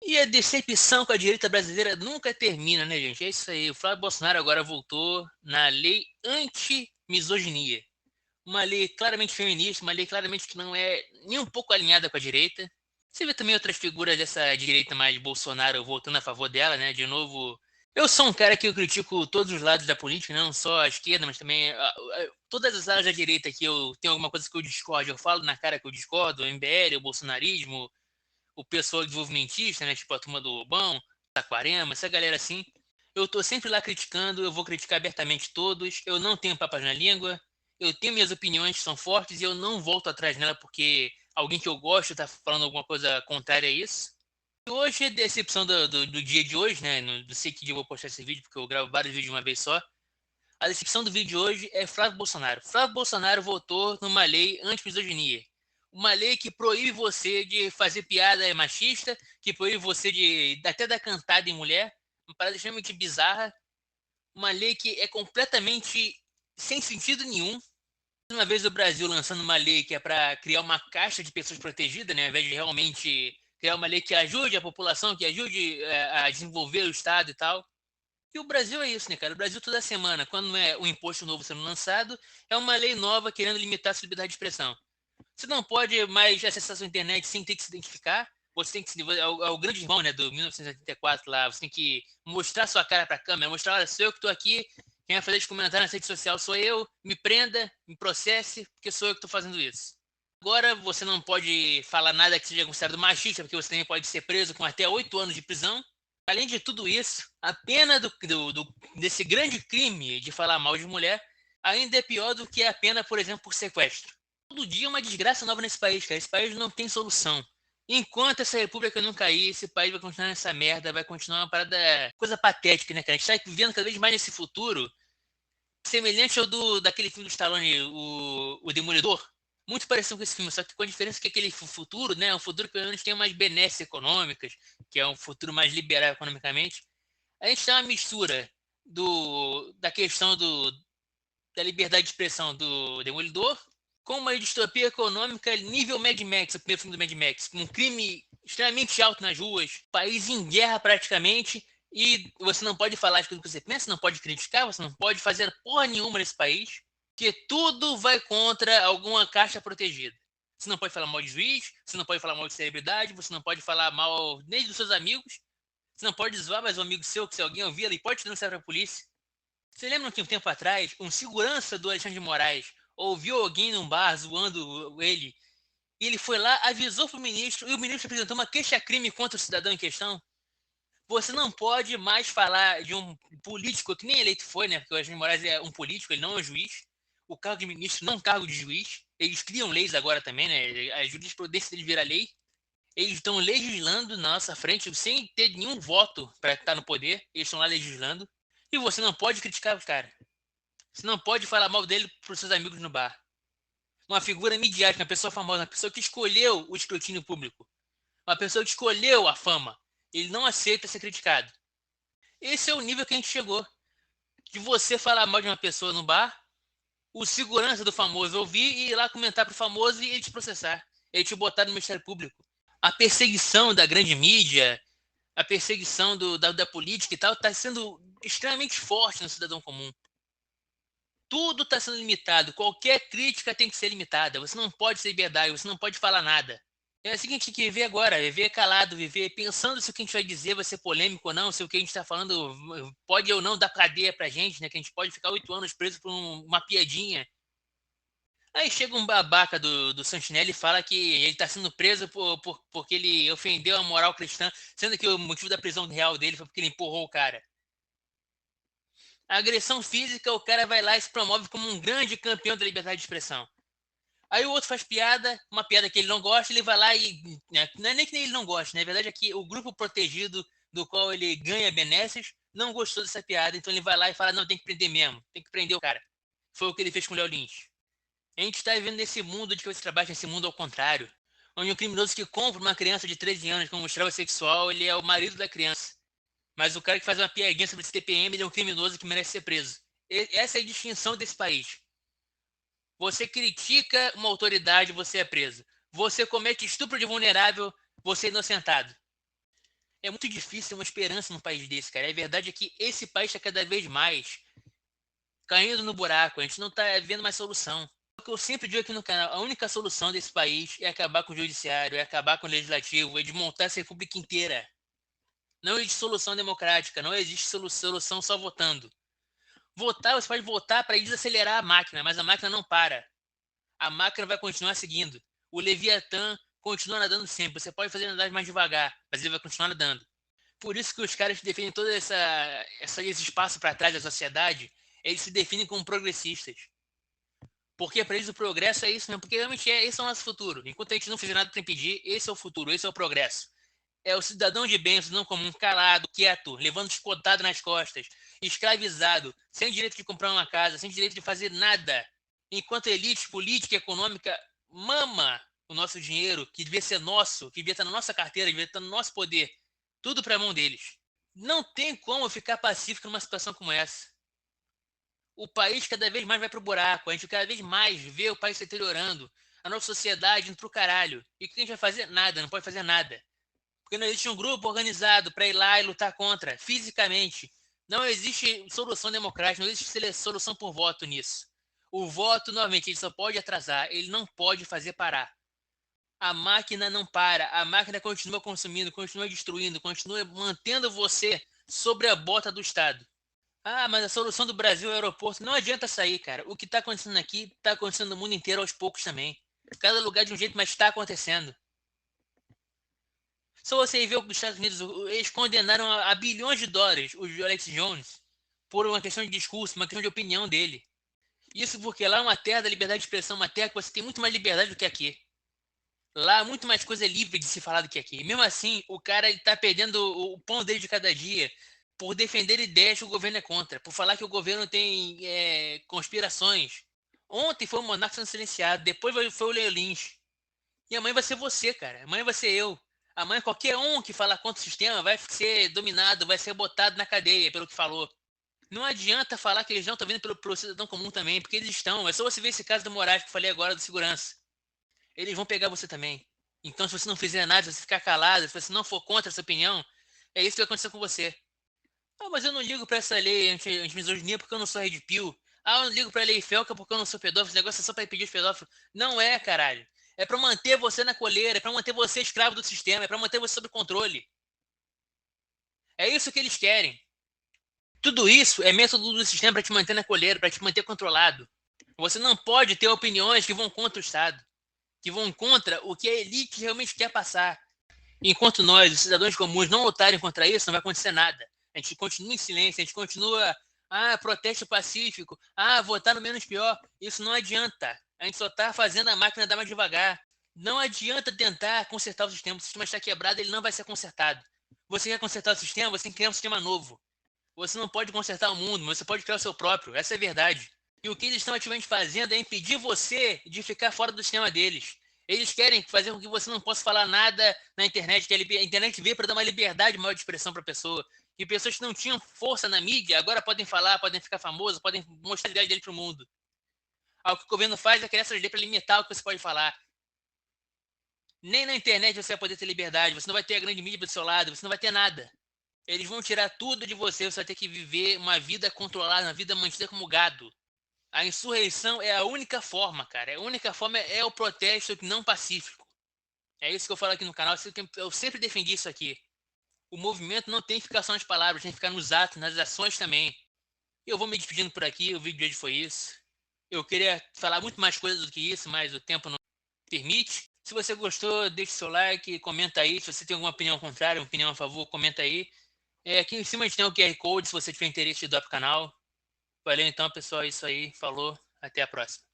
E a decepção com a direita brasileira nunca termina, né, gente? É isso aí. O Flávio Bolsonaro agora voltou na lei anti-misoginia. Uma lei claramente feminista, uma lei claramente que não é nem um pouco alinhada com a direita. Você vê também outras figuras dessa direita mais Bolsonaro voltando a favor dela, né? De novo, eu sou um cara que eu critico todos os lados da política, não só a esquerda, mas também todas as áreas da direita que eu tenho alguma coisa que eu discordo, eu falo na cara que eu discordo, o MBL, o bolsonarismo, o pessoal desenvolvimentista, né? Tipo a turma do Lobão, Saquarema, essa galera assim. Eu tô sempre lá criticando, eu vou criticar abertamente todos, eu não tenho papas na língua, eu tenho minhas opiniões que são fortes e eu não volto atrás nela porque alguém que eu gosto tá falando alguma coisa contrária a isso. E hoje é decepção do dia de hoje, né? Não sei que dia eu vou postar esse vídeo, porque eu gravo vários vídeos de uma vez só. A decepção do vídeo de hoje é Flávio Bolsonaro. Flávio Bolsonaro votou numa lei anti-misoginia. Uma lei que proíbe você de fazer piada machista, que proíbe você de até dar cantada em mulher. Uma parada extremamente bizarra. Uma lei que é completamente sem sentido nenhum. Uma vez o Brasil lançando uma lei que é para criar uma caixa de pessoas protegidas, né, ao invés de realmente criar uma lei que ajude a população, que ajude a desenvolver o Estado e tal. E o Brasil é isso, né, cara? O Brasil toda semana, quando é um imposto novo sendo lançado, é uma lei nova querendo limitar a sua liberdade de expressão. Você não pode mais acessar a sua internet sem ter que se identificar. Você tem que se. É o grande irmão, né, do 1984 lá. Você tem que mostrar sua cara pra câmera, mostrar, olha, sou eu que tô aqui. Quem vai fazer esse comentário na rede social sou eu. Me prenda, me processe, porque sou eu que tô fazendo isso. Agora você não pode falar nada que seja considerado machista, porque você também pode ser preso com até 8 anos de prisão. Além de tudo isso, a pena desse grande crime de falar mal de mulher ainda é pior do que a pena, por exemplo, por sequestro. Todo dia é uma desgraça nova nesse país, cara. Esse país não tem solução. Enquanto essa república não cair, esse país vai continuar nessa merda, vai continuar uma parada, coisa patética, né, cara? A gente tá vivendo cada vez mais nesse futuro semelhante ao daquele filme do Stallone, o Demolidor. Muito parecido com esse filme, só que com a diferença que aquele futuro, né, um futuro que pelo menos tem umas benesses econômicas, que é um futuro mais liberal economicamente. A gente tem uma mistura da questão da liberdade de expressão do Demolidor com uma distopia econômica nível Mad Max, o primeiro filme do Mad Max, com um crime extremamente alto nas ruas, país em guerra praticamente, e você não pode falar as coisas que você pensa, não pode criticar, você não pode fazer porra nenhuma nesse país, que tudo vai contra alguma caixa protegida. Você não pode falar mal de juiz, você não pode falar mal de celebridade, você não pode falar mal nem dos seus amigos, você não pode zoar mais um amigo seu, que se alguém ouvir, ele pode denunciar para a polícia. Você lembra que um tempo atrás, um segurança do Alexandre de Moraes ouviu alguém num bar zoando ele, e ele foi lá, avisou pro ministro, e o ministro apresentou uma queixa-crime contra o cidadão em questão? Você não pode mais falar de um político, que nem eleito foi, né? Porque o Alexandre de Moraes é um político, ele não é um juiz. O cargo de ministro não é um cargo de juiz. Eles criam leis agora também, né? A jurisprudência dele vira lei. Eles estão legislando na nossa frente sem ter nenhum voto para estar no poder. Eles estão lá legislando. E você não pode criticar os caras. Você não pode falar mal dele para os seus amigos no bar. Uma figura midiática, uma pessoa famosa, uma pessoa que escolheu o escrutínio público. Uma pessoa que escolheu a fama. Ele não aceita ser criticado. Esse é o nível que a gente chegou. De você falar mal de uma pessoa no bar, o segurança do famoso ouvir e ir lá comentar pro famoso e ele te processar. Ele te botar no Ministério Público. A perseguição da grande mídia, a perseguição da política e tal, está sendo extremamente forte no cidadão comum. Tudo está sendo limitado. Qualquer crítica tem que ser limitada. Você não pode ser liberdade, você não pode falar nada. É assim que a gente tem que viver agora, viver calado, viver pensando se o que a gente vai dizer vai ser polêmico ou não, se o que a gente está falando pode ou não dar cadeia pra gente, né? Que a gente pode ficar 8 anos preso por uma piadinha. Aí chega um babaca do Santinelli e fala que ele está sendo preso porque ele ofendeu a moral cristã, sendo que o motivo da prisão real dele foi porque ele empurrou o cara. A agressão física, o cara vai lá e se promove como um grande campeão da liberdade de expressão. Aí o outro faz piada, uma piada que ele não gosta, ele vai lá e. Né, não é nem que ele não gosta, né? Na verdade é que o grupo protegido do qual ele ganha benesses não gostou dessa piada, então ele vai lá e fala: não, tem que prender mesmo, tem que prender o cara. Foi o que ele fez com o Léo Lins. A gente está vivendo nesse mundo de que você trabalha nesse mundo ao contrário, onde o criminoso que compra uma criança de 13 anos como escravo sexual, ele é o marido da criança. Mas o cara que faz uma piadinha sobre esse TPM, ele é um criminoso que merece ser preso. Essa é a distinção desse país. Você critica uma autoridade, você é preso. Você comete estupro de vulnerável, você é inocentado. É muito difícil ter uma esperança num país desse, cara. A verdade é que esse país está cada vez mais caindo no buraco. A gente não está vendo mais solução. O que eu sempre digo aqui no canal, a única solução desse país é acabar com o judiciário, é acabar com o legislativo, é desmontar essa república inteira. Não existe solução democrática, não existe solução só votando. Votar, você pode votar para desacelerar a máquina, mas a máquina não para. A máquina vai continuar seguindo. O Leviatã continua nadando sempre. Você pode fazer nadar mais devagar, mas ele vai continuar nadando. Por isso que os caras que defendem todo esse espaço para trás da sociedade, eles se definem como progressistas. Porque para eles o progresso é isso mesmo, porque realmente esse é o nosso futuro. Enquanto a gente não fizer nada para impedir, esse é o futuro, esse é o progresso. É o cidadão de bem, o cidadão comum, calado, quieto, levando chicotada nas costas, escravizado, sem direito de comprar uma casa, sem direito de fazer nada. Enquanto a elite política e econômica mama o nosso dinheiro, que devia ser nosso, que devia estar na nossa carteira, devia estar no nosso poder, tudo para a mão deles. Não tem como ficar pacífico numa situação como essa. O país cada vez mais vai pro buraco, a gente cada vez mais vê o país se deteriorando, a nossa sociedade indo pro caralho. E o que a gente vai fazer? Nada, não pode fazer nada. Porque não existe um grupo organizado para ir lá e lutar contra, fisicamente. Não existe solução democrática, não existe solução por voto nisso. O voto, novamente, ele só pode atrasar, ele não pode fazer parar. A máquina não para, a máquina continua consumindo, continua destruindo, continua mantendo você sobre a bota do Estado. Ah, mas a solução do Brasil é o aeroporto. Não adianta sair, cara. O que está acontecendo aqui está acontecendo no mundo inteiro aos poucos também. Cada lugar de um jeito, mas está acontecendo. Só você ver o que os Estados Unidos, eles condenaram a bilhões de dólares o Alex Jones por uma questão de discurso, uma questão de opinião dele. Isso porque lá é uma terra da liberdade de expressão, uma terra que você tem muito mais liberdade do que aqui. Lá muito mais coisa livre de se falar do que aqui. E mesmo assim, o cara está perdendo o pão dele de cada dia por defender ideias que o governo é contra, por falar que o governo tem conspirações. Ontem foi o Monarca sendo silenciado, depois foi o Leo Lins. E amanhã vai ser você, cara. Amanhã vai ser eu. Amanhã qualquer um que falar contra o sistema vai ser dominado, vai ser botado na cadeia pelo que falou. Não adianta falar que eles não estão vindo pelo cidadão comum também, porque eles estão. É só você ver esse caso do Moraes que eu falei agora do segurança. Eles vão pegar você também. Então, se você não fizer nada, se você ficar calado, se você não for contra essa opinião, é isso que vai acontecer com você. Ah, mas eu não ligo pra essa lei anti-misoginia porque eu não sou Red Pill. Ah, eu não ligo pra lei Felca porque eu não sou pedófilo. Esse negócio é só pra impedir os pedófilos. Não é, caralho. É pra manter você na coleira, é pra manter você escravo do sistema, é pra manter você sob controle. É isso que eles querem. Tudo isso é método do sistema pra te manter na coleira, pra te manter controlado. Você não pode ter opiniões que vão contra o Estado, que vão contra o que a elite realmente quer passar. Enquanto nós, os cidadãos comuns, não lutarem contra isso, não vai acontecer nada. A gente continua em silêncio, a gente continua, protesto pacífico, votar no menos pior. Isso não adianta. A gente só está fazendo a máquina dar mais devagar. Não adianta tentar consertar o sistema está quebrado, ele não vai ser consertado. Você quer consertar o sistema, você tem que criar um sistema novo. Você não pode consertar o mundo, mas você pode criar o seu próprio. Essa é a verdade. E o que eles estão ativamente fazendo é impedir você de ficar fora do sistema deles. Eles querem fazer com que você não possa falar nada na internet, que a internet veio para dar uma liberdade maior de expressão para a pessoa. E pessoas que não tinham força na mídia agora podem falar, podem ficar famosas, podem mostrar a ideia dele para o mundo. O que o governo faz é criar essas leis para limitar o que você pode falar. Nem na internet você vai poder ter liberdade, você não vai ter a grande mídia do seu lado, você não vai ter nada. Eles vão tirar tudo de você, você vai ter que viver uma vida controlada, uma vida mantida como gado. A insurreição é a única forma, cara. A única forma é o protesto não pacífico. É isso que eu falo aqui no canal. Eu sempre defendi isso aqui. O movimento não tem que ficar só nas palavras, tem que ficar nos atos, nas ações também. Eu vou me despedindo por aqui. O vídeo de hoje foi isso. Eu queria falar muito mais coisas do que isso, mas o tempo não permite. Se você gostou, deixe seu like, comenta aí. Se você tem alguma opinião contrária, uma opinião a favor, comenta aí. Aqui em cima a gente tem o QR Code, se você tiver interesse de doar pro canal. Valeu então, pessoal. É isso aí. Falou. Até a próxima.